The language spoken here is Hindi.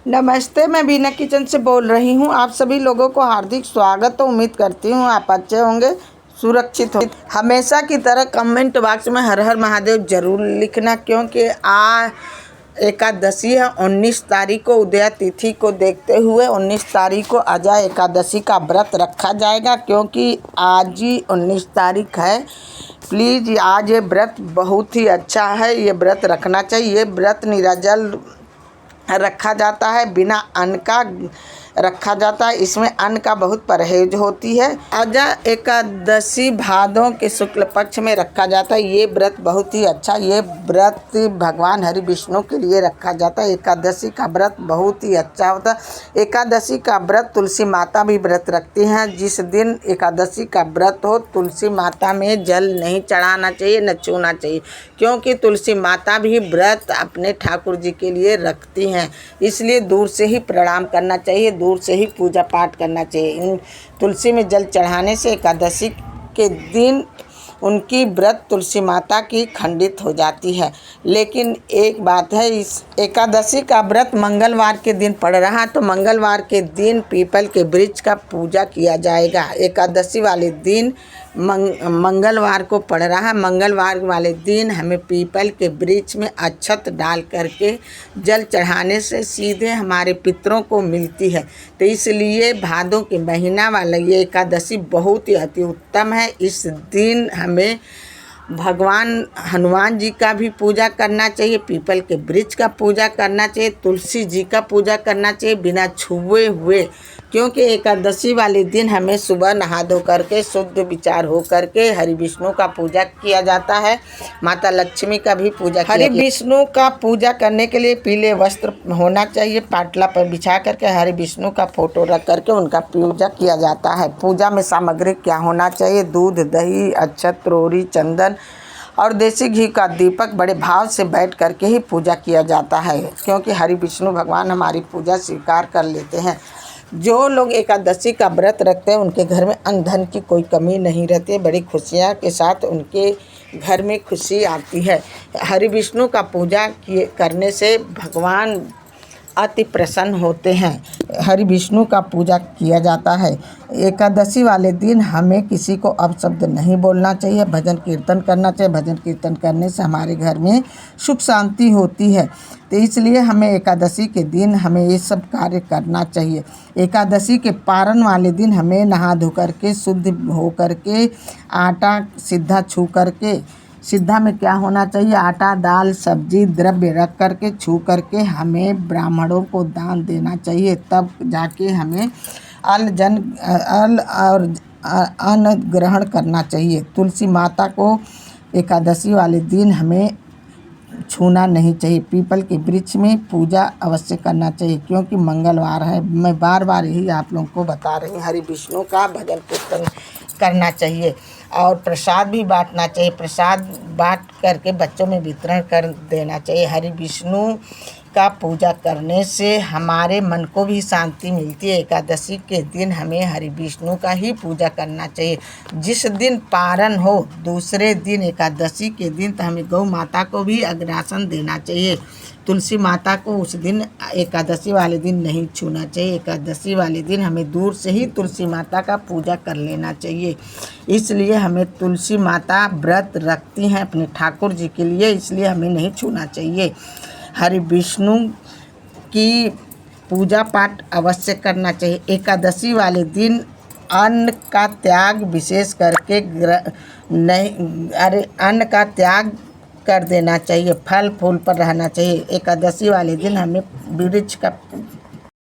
नमस्ते, मैं बीना किचन से बोल रही हूँ। आप सभी लोगों को हार्दिक स्वागत। तो उम्मीद करती हूँ आप अच्छे होंगे, सुरक्षित हो। हमेशा की तरह कमेंट बॉक्स में हर हर महादेव जरूर लिखना, क्योंकि एकादशी है 19 तारीख को। उदया तिथि को देखते हुए 19 तारीख को अजय एकादशी का व्रत रखा जाएगा, क्योंकि आज ही 19 तारीख है। प्लीज़, आज ये व्रत बहुत ही अच्छा है, ये व्रत रखना चाहिए। ये व्रत निराजल रखा जाता है, बिना अन्न का रखा जाता है। इसमें अन्न का बहुत परहेज होती है। अजय एकादशी भादों के शुक्ल पक्ष में रखा जाता है। ये व्रत बहुत ही अच्छा, ये व्रत भगवान हरि विष्णु के लिए रखा जाता है। एकादशी का व्रत बहुत ही अच्छा होता है। एकादशी का व्रत तुलसी माता भी व्रत रखती हैं। जिस दिन एकादशी का व्रत हो, तुलसी माता में जल नहीं चढ़ाना चाहिए, न छूना चाहिए, क्योंकि तुलसी माता भी व्रत अपने ठाकुर जी के लिए रखती हैं। इसलिए दूर से ही प्रणाम करना चाहिए, दूर से ही पूजा पाठ करना चाहिए। इन तुलसी में जल चढ़ाने से एकादशी के दिन उनकी व्रत तुलसी माता की खंडित हो जाती है। लेकिन एक बात है, इस एकादशी का व्रत मंगलवार के दिन पड़ रहा, तो मंगलवार के दिन पीपल के वृक्ष का पूजा किया जाएगा। एकादशी वाले दिन मंगलवार को पड़ रहा है। मंगलवार वाले दिन हमें पीपल के वृक्ष में अक्षत डाल करके जल चढ़ाने से सीधे हमारे पितरों को मिलती है। तो इसलिए भादों के महीना वाला ये एकादशी बहुत ही अति उत्तम है। इस दिन हमें भगवान हनुमान जी का भी पूजा करना चाहिए, पीपल के वृक्ष का पूजा करना चाहिए, तुलसी जी का पूजा करना चाहिए बिना छुए हुए, क्योंकि एकादशी वाले दिन हमें सुबह नहा धो करके शुद्ध विचार हो करके हरि विष्णु का पूजा किया जाता है। माता लक्ष्मी का भी पूजा हरि विष्णु का पूजा करने के लिए पीले वस्त्र होना चाहिए। पाटला पर बिछा करके हरि विष्णु का फोटो रख करके उनका पूजा किया जाता है। पूजा में सामग्री क्या होना चाहिए? दूध, दही, अक्षत, रोरी, चंदन और देसी घी का दीपक बड़े भाव से बैठ करके ही पूजा किया जाता है, क्योंकि हरि विष्णु भगवान हमारी पूजा स्वीकार कर लेते हैं। जो लोग एकादशी का व्रत रखते हैं उनके घर में अन्न धन की कोई कमी नहीं रहती है। बड़ी खुशियाँ के साथ उनके घर में खुशी आती है। हरि विष्णु का पूजा करने से भगवान अति प्रसन्न होते हैं। हरि विष्णु का पूजा किया जाता है। एकादशी वाले दिन हमें किसी को अपशब्द नहीं बोलना चाहिए, भजन कीर्तन करना चाहिए। भजन कीर्तन करने से हमारे घर में सुख शांति होती है। तो इसलिए हमें एकादशी के दिन हमें ये सब कार्य करना चाहिए। एकादशी के पारण वाले दिन हमें नहा धो करके शुद्ध हो करके आटा सिद्धा छू करके, सिद्धा में क्या होना चाहिए? आटा, दाल, सब्जी, द्रव्य रख करके छू करके हमें ब्राह्मणों को दान देना चाहिए। तब जाके हमें अन्न ग्रहण करना चाहिए। तुलसी माता को एकादशी वाले दिन हमें छूना नहीं चाहिए। पीपल के वृक्ष में पूजा अवश्य करना चाहिए, क्योंकि मंगलवार है। मैं बार बार यही आप लोगों को बता रही हूँ। हरि विष्णु का भजन कीर्तन करना चाहिए और प्रसाद भी बांटना चाहिए। प्रसाद बांट करके बच्चों में वितरण कर देना चाहिए। हरि विष्णु का पूजा करने से हमारे मन को भी शांति मिलती है। एकादशी के दिन हमें हरि विष्णु का ही पूजा करना चाहिए। जिस दिन पारण हो, दूसरे दिन एकादशी के दिन, तो हमें गौ माता को भी अग्रासन देना चाहिए। तुलसी माता को उस दिन एकादशी वाले दिन नहीं छूना चाहिए। एकादशी वाले दिन हमें दूर से ही तुलसी माता का पूजा कर लेना चाहिए। इसलिए हमें तुलसी माता व्रत रखती हैं अपने ठाकुर जी के लिए, इसलिए हमें नहीं छूना चाहिए। हरि विष्णु की पूजा पाठ अवश्य करना चाहिए। एकादशी वाले दिन अन्न का त्याग विशेष करके अन्न का त्याग कर देना चाहिए। फल फूल पर रहना चाहिए। एकादशी वाले दिन हमें वृक्ष का